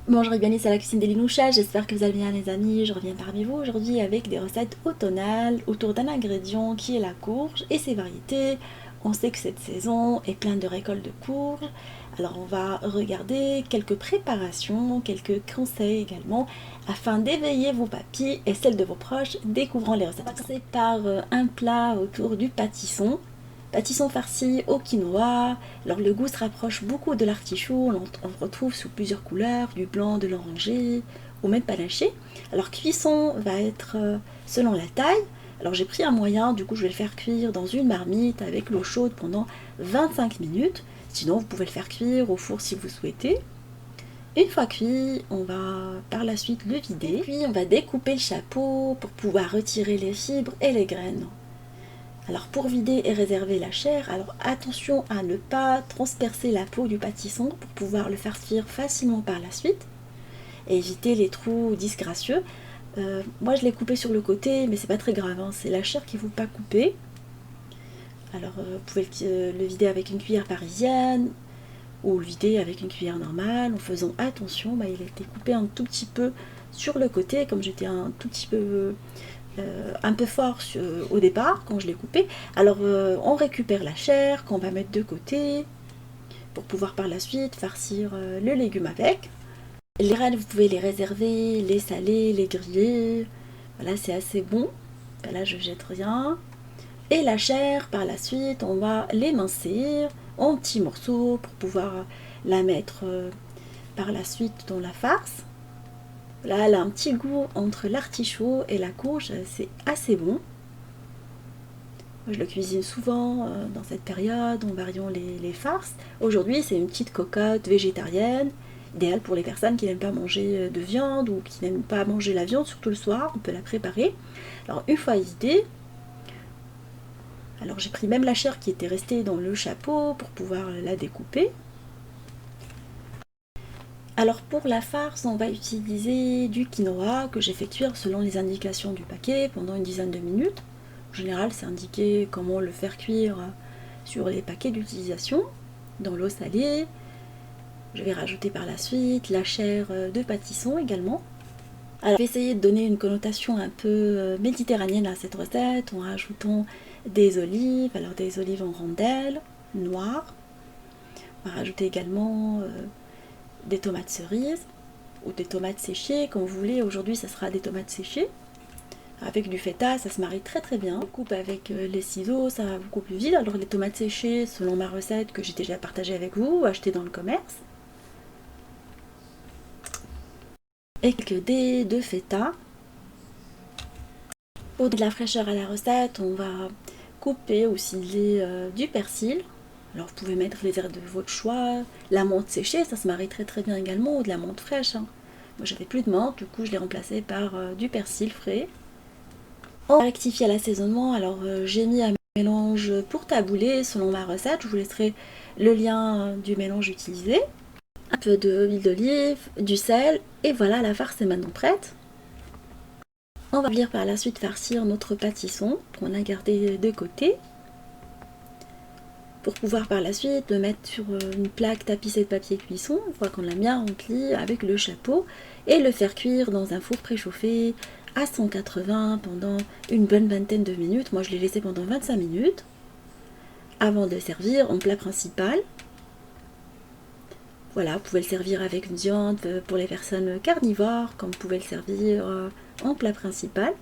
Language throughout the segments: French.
Bonjour et bienvenue à la cuisine des Linoucha, j'espère que vous allez bien les amis, je reviens parmi vous aujourd'hui avec des recettes automnales autour d'un ingrédient qui est la courge et ses variétés. On sait que cette saison est pleine de récoltes de courge, alors on va regarder quelques préparations, quelques conseils également afin d'éveiller vos papilles et celles de vos proches découvrant les recettes. On va commencer par un plat autour du pâtisson. Pâtisson farci au quinoa. Alors le goût se rapproche beaucoup de l'artichaut, on retrouve sous plusieurs couleurs, du blanc, de l'orangé ou même panaché. Alors cuisson va être selon la taille. Alors j'ai pris un moyen, du coup je vais le faire cuire dans une marmite avec l'eau chaude pendant 25 minutes. Sinon vous pouvez le faire cuire au four si vous souhaitez. Une fois cuit, on va par la suite le vider. Puis on va découper le chapeau pour pouvoir retirer les fibres et les graines. Alors pour vider et réserver la chair, alors attention à ne pas transpercer la peau du pâtisson pour pouvoir le faire cuire facilement par la suite et éviter les trous disgracieux. Moi je l'ai coupé sur le côté mais c'est pas très grave, hein, c'est la chair qu'il ne faut pas couper. Alors vous pouvez le vider avec une cuillère parisienne ou le vider avec une cuillère normale en faisant attention, il a été coupé un tout petit peu sur le côté comme j'étais un tout petit peu un peu fort au départ quand je l'ai coupé. Alors on récupère la chair qu'on va mettre de côté pour pouvoir par la suite farcir le légume avec. Les graines vous pouvez les réserver, les saler, les griller. Voilà, c'est assez bon. Là je jette rien. Et la chair par la suite on va l'émincir en petits morceaux pour pouvoir la mettre par la suite dans la farce. Là, elle a un petit goût entre l'artichaut et la courge, c'est assez bon. Je le cuisine souvent dans cette période en variant les farces. Aujourd'hui, c'est une petite cocotte végétarienne, idéale pour les personnes qui n'aiment pas manger de viande ou qui n'aiment pas manger la viande, surtout le soir, on peut la préparer. Alors, une fois vidée, alors j'ai pris même la chair qui était restée dans le chapeau pour pouvoir la découper. Alors pour la farce, on va utiliser du quinoa que j'ai fait cuire selon les indications du paquet pendant une dizaine de minutes. En général, c'est indiqué comment le faire cuire sur les paquets d'utilisation, dans l'eau salée. Je vais rajouter par la suite la chair de pâtisson également. Alors, je vais essayer de donner une connotation un peu méditerranéenne à cette recette en rajoutant des olives, alors des olives en rondelles, noires. On va rajouter également des tomates cerises ou des tomates séchées, comme vous voulez. Aujourd'hui, ça sera des tomates séchées. Avec du feta, ça se marie très très bien. On coupe avec les ciseaux, ça va beaucoup plus vite. Alors les tomates séchées, selon ma recette que j'ai déjà partagée avec vous, achetée dans le commerce. Et quelques dés de feta. Pour de la fraîcheur à la recette, on va couper ou ciseler du persil. Alors vous pouvez mettre les herbes de votre choix. La menthe séchée, ça se marie très très bien également, ou de la menthe fraîche. Moi j'avais plus de menthe, du coup je l'ai remplacé par du persil frais. On va rectifier à l'assaisonnement, alors j'ai mis un mélange pour taboulet selon ma recette, je vous laisserai le lien du mélange utilisé. Un peu d'huile d'olive, du sel, et voilà, la farce est maintenant prête. On va venir par la suite farcir notre pâtisson qu'on a gardé de côté. Pour pouvoir par la suite le mettre sur une plaque tapissée de papier cuisson, une fois qu'on l'a bien rempli avec le chapeau, et le faire cuire dans un four préchauffé à 180 pendant une bonne vingtaine de minutes. Moi je l'ai laissé pendant 25 minutes avant de servir en plat principal. Voilà, vous pouvez le servir avec une viande pour les personnes carnivores, comme vous pouvez le servir en plat principal.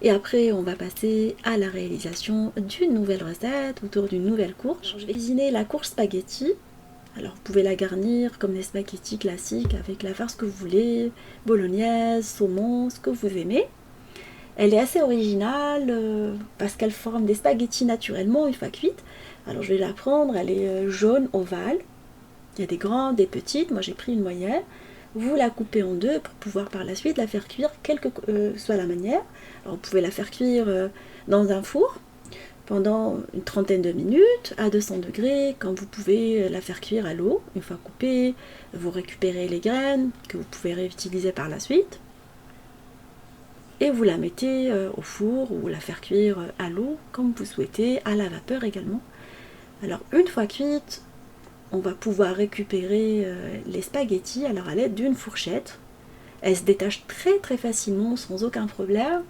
Et après, on va passer à la réalisation d'une nouvelle recette autour d'une nouvelle courge. Je vais cuisiner la courge spaghetti. Alors, vous pouvez la garnir comme des spaghettis classiques avec la farce que vous voulez, bolognaise, saumon, ce que vous aimez. Elle est assez originale parce qu'elle forme des spaghettis naturellement une fois cuite. Alors, je vais la prendre, elle est jaune, ovale. Il y a des grandes, des petites. Moi, j'ai pris une moyenne. Vous la coupez en deux pour pouvoir par la suite la faire cuire, quelle que soit la manière. Alors, vous pouvez la faire cuire dans un four pendant une trentaine de minutes à 200 degrés, quand vous pouvez la faire cuire à l'eau. Une fois coupée, vous récupérez les graines que vous pouvez réutiliser par la suite. Et vous la mettez au four ou la faire cuire à l'eau, comme vous souhaitez, à la vapeur également. Alors, une fois cuite, on va pouvoir récupérer les spaghettis alors à l'aide d'une fourchette. Elle se détache très très facilement sans aucun problème.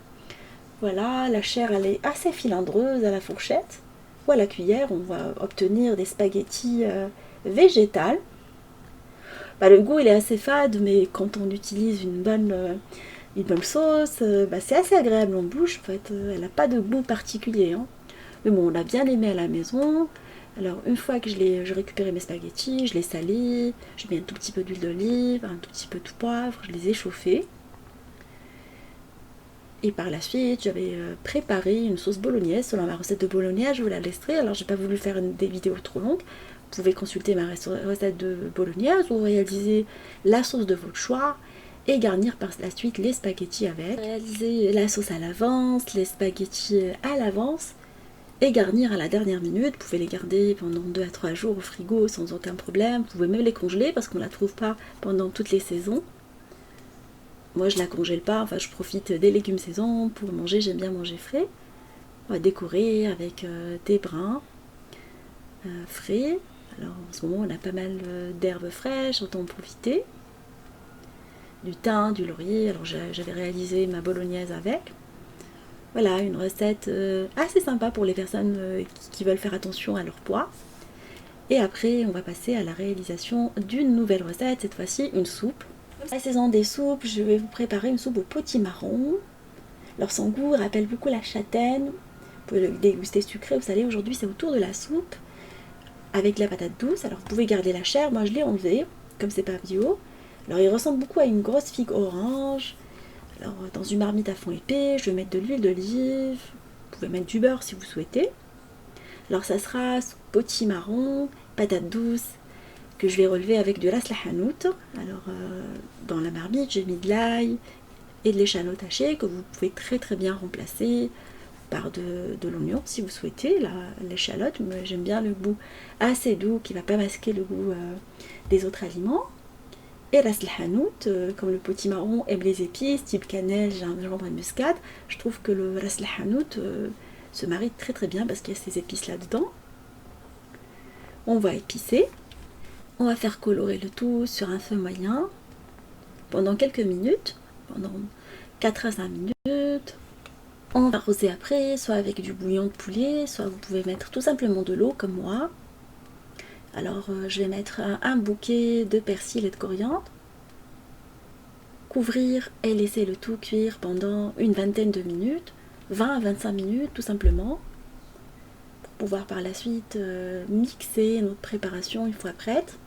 Voilà, la chair elle est assez filandreuse à la fourchette. Ou à la cuillère, on va obtenir des spaghettis végétales. Bah, le goût il est assez fade, mais quand on utilise une bonne sauce, c'est assez agréable en bouche. En fait, elle n'a pas de goût particulier. Hein. Mais bon, on l'a bien aimé à la maison. Alors une fois que j'ai récupéré mes spaghettis, je les salis, je mets un tout petit peu d'huile d'olive, un tout petit peu de poivre, je les ai chauffés. Et par la suite, j'avais préparé une sauce bolognaise. Selon ma recette de bolognaise, je vous la laisserai. Alors j'ai pas voulu faire des vidéos trop longues. Vous pouvez consulter ma recette de bolognaise ou réaliser la sauce de votre choix et garnir par la suite les spaghettis avec. Réaliser la sauce à l'avance, les spaghettis à l'avance et garnir à la dernière minute. Vous pouvez les garder pendant 2 à 3 jours au frigo sans aucun problème. Vous pouvez même les congeler parce qu'on ne la trouve pas pendant toutes les saisons. Moi je la congèle pas, enfin je profite des légumes saison pour manger, j'aime bien manger frais. On va décorer avec des brins frais. Alors en ce moment on a pas mal d'herbes fraîches, autant en profiter. Du thym, du laurier, alors j'avais réalisé ma bolognaise avec. Voilà, une recette assez sympa pour les personnes qui veulent faire attention à leur poids. Et après, on va passer à la réalisation d'une nouvelle recette, cette fois-ci une soupe. La saison des soupes, je vais vous préparer une soupe au potimarron. Alors son goût rappelle beaucoup la châtaigne. Vous pouvez le déguster sucré ou salé. Aujourd'hui, c'est autour de la soupe avec la patate douce. Alors vous pouvez garder la chair, moi je l'ai enlevée, comme c'est pas bio. Alors il ressemble beaucoup à une grosse figue orange. Alors dans une marmite à fond épais, je vais mettre de l'huile d'olive, vous pouvez mettre du beurre si vous souhaitez. Alors ça sera potimarron, patate douce, que je vais relever avec de ras lahanout. Alors dans la marmite, j'ai mis de l'ail et de l'échalote hachée que vous pouvez très très bien remplacer par de l'oignon si vous souhaitez. L'échalote, j'aime bien le goût assez doux qui ne va pas masquer le goût des autres aliments. Et ras lahanout, comme le potimarron aime les épices, type cannelle, gingembre et muscade, je trouve que le ras lahanout se marie très très bien parce qu'il y a ces épices là-dedans. On va épicer. On va faire colorer le tout sur un feu moyen pendant quelques minutes, pendant 4 à 5 minutes. On va arroser après, soit avec du bouillon de poulet, soit vous pouvez mettre tout simplement de l'eau comme moi. Alors je vais mettre un bouquet de persil et de coriandre. Couvrir et laisser le tout cuire pendant une vingtaine de minutes, 20 à 25 minutes tout simplement, pour pouvoir par la suite mixer notre préparation une fois prête.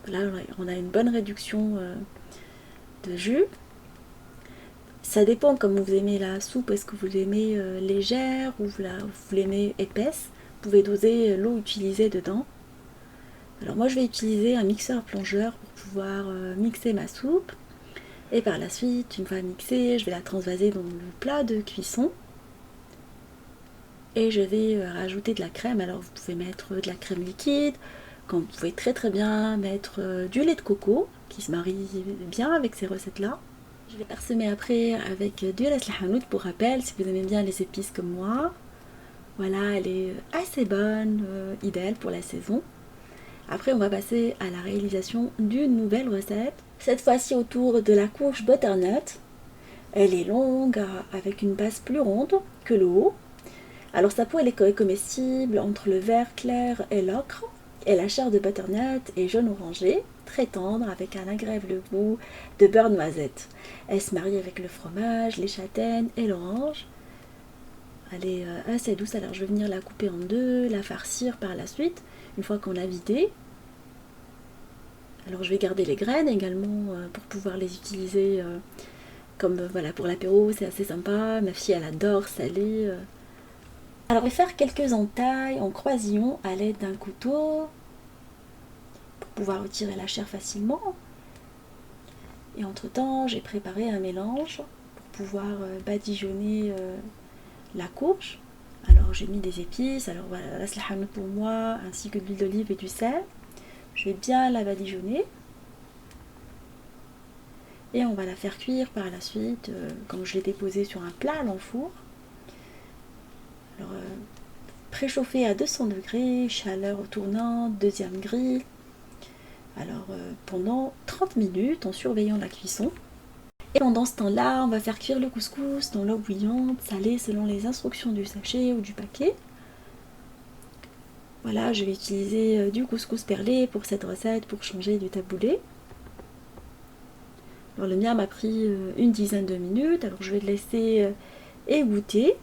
Là on a une bonne réduction de jus. Ça dépend comme vous aimez la soupe, est-ce que vous l'aimez légère ou vous l'aimez épaisse. Vous pouvez doser l'eau utilisée dedans. Alors moi je vais utiliser un mixeur plongeur pour pouvoir mixer ma soupe. Et par la suite, une fois mixée, je vais la transvaser dans le plat de cuisson. Et je vais rajouter de la crème. Alors vous pouvez mettre de la crème liquide, comme vous pouvez très très bien mettre du lait de coco, qui se marie bien avec ces recettes-là. Je vais parsemer après avec du ras lahanout pour rappel, si vous aimez bien les épices comme moi. Voilà, elle est assez bonne, idéale pour la saison. Après, on va passer à la réalisation d'une nouvelle recette. Cette fois-ci autour de la courge butternut. Elle est longue, avec une base plus ronde que le haut. Alors sa peau elle est comestible entre le vert clair et l'ocre. Et la chair de butternut est jaune orangé, très tendre, avec un agréable goût de beurre noisette. Elle se marie avec le fromage, les châtaignes et l'orange. Elle est assez douce, alors je vais venir la couper en deux, la farcir par la suite, une fois qu'on l'a vidée. Alors je vais garder les graines également pour pouvoir les utiliser comme voilà, pour l'apéro, c'est assez sympa. Ma fille elle adore salé. Alors je vais faire quelques entailles en croisillon à l'aide d'un couteau pour pouvoir retirer la chair facilement. Et entre temps j'ai préparé un mélange pour pouvoir badigeonner la courge. Alors j'ai mis des épices, alors voilà, ras lahanout pour moi, ainsi que de l'huile d'olive et du sel. Je vais bien la badigeonner. Et on va la faire cuire par la suite, quand je l'ai déposée sur un plat à l'enfour. Alors, préchauffer à 200 degrés, chaleur au tournant, deuxième grille. Alors pendant 30 minutes en surveillant la cuisson. Et pendant ce temps-là, on va faire cuire le couscous dans l'eau bouillante, salée selon les instructions du sachet ou du paquet. Voilà, je vais utiliser du couscous perlé pour cette recette pour changer du taboulé. Alors le mien m'a pris une dizaine de minutes, alors je vais le laisser égoutter.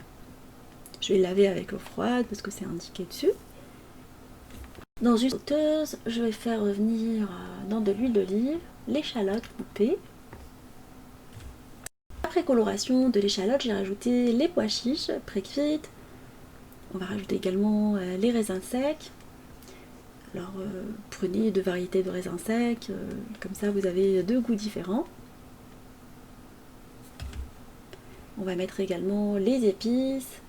Je vais le laver avec l'eau froide parce que c'est indiqué dessus. Dans une sauteuse, je vais faire revenir dans de l'huile d'olive l'échalote coupée. Après coloration de l'échalote, j'ai rajouté les pois chiches pré-cuites. On va rajouter également les raisins secs. Alors prenez deux variétés de raisins secs, comme ça vous avez deux goûts différents. On va mettre également les épices,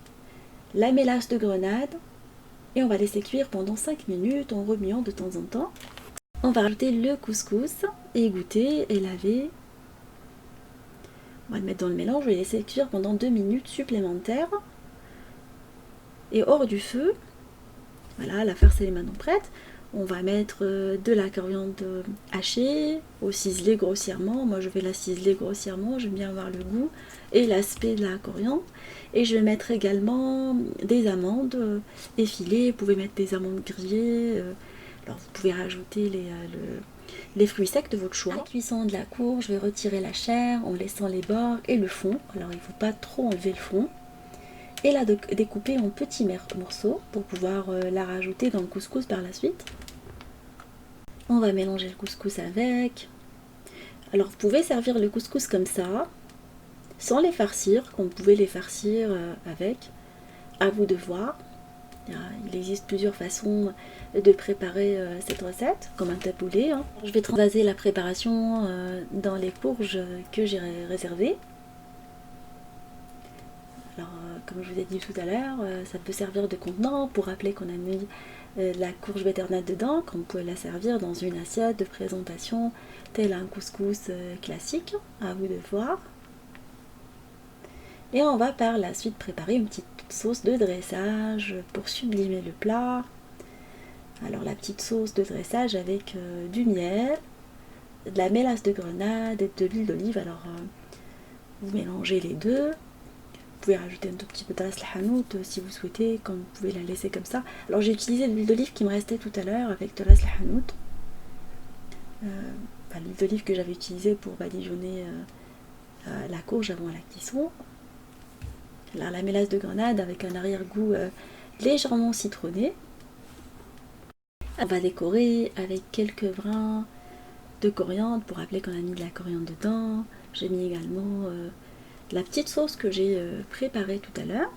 la mélasse de grenade et on va laisser cuire pendant 5 minutes en remuant de temps en temps. On va rajouter le couscous, égoutter et laver. On va le mettre dans le mélange, je vais laisser cuire pendant 2 minutes supplémentaires. Et hors du feu, voilà, la farce est maintenant prête. On va mettre de la coriandre hachée, ou ciselée grossièrement. Moi je vais la ciseler grossièrement, j'aime bien avoir le goût et l'aspect de la coriandre. Et je vais mettre également des amandes effilées. Vous pouvez mettre des amandes grillées. Alors vous pouvez rajouter les fruits secs de votre choix. À la cuisson de la courge, je vais retirer la chair en laissant les bords et le fond. Alors il ne faut pas trop enlever le fond. Et la découper en petits morceaux pour pouvoir la rajouter dans le couscous par la suite. On va mélanger le couscous avec. Alors vous pouvez servir le couscous comme ça, sans les farcir, comme vous pouvez les farcir avec. À vous de voir. Il existe plusieurs façons de préparer cette recette, comme un taboulé. Je vais transvaser la préparation dans les courges que j'ai réservées. Alors, comme je vous ai dit tout à l'heure, ça peut servir de contenant pour rappeler qu'on a mis la courge betternade dedans, qu'on peut la servir dans une assiette de présentation, tel un couscous classique, à vous de voir. Et on va par la suite préparer une petite sauce de dressage pour sublimer le plat. Alors la petite sauce de dressage avec du miel, de la mélasse de grenade et de l'huile d'olive. Alors vous mélangez les deux. Vous pouvez rajouter un tout petit peu de ras el-hanout si vous souhaitez, comme vous pouvez la laisser comme ça. Alors j'ai utilisé l'huile d'olive qui me restait tout à l'heure avec de ras el-hanout. L'huile d'olive que j'avais utilisée pour badigeonner la courge avant la cuisson. Alors, la mélasse de grenade avec un arrière-goût légèrement citronné. On va décorer avec quelques brins de coriandre pour rappeler qu'on a mis de la coriandre dedans. J'ai mis également la petite sauce que j'ai préparée tout à l'heure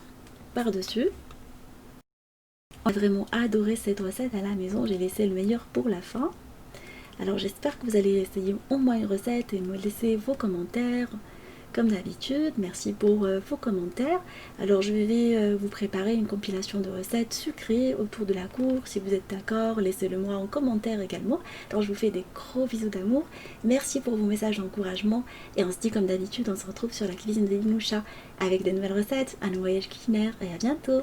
par-dessus. On a vraiment adoré cette recette à la maison, j'ai laissé le meilleur pour la fin. Alors j'espère que vous allez essayer au moins une recette et me laisser vos commentaires. Comme d'habitude, merci pour vos commentaires. Alors je vais vous préparer une compilation de recettes sucrées autour de la courge. Si vous êtes d'accord, laissez-le moi en commentaire également. Alors je vous fais des gros bisous d'amour. Merci pour vos messages d'encouragement. Et on se dit comme d'habitude, on se retrouve sur la cuisine de Linoucha avec de nouvelles recettes, un nouveau voyage culinaire et à bientôt.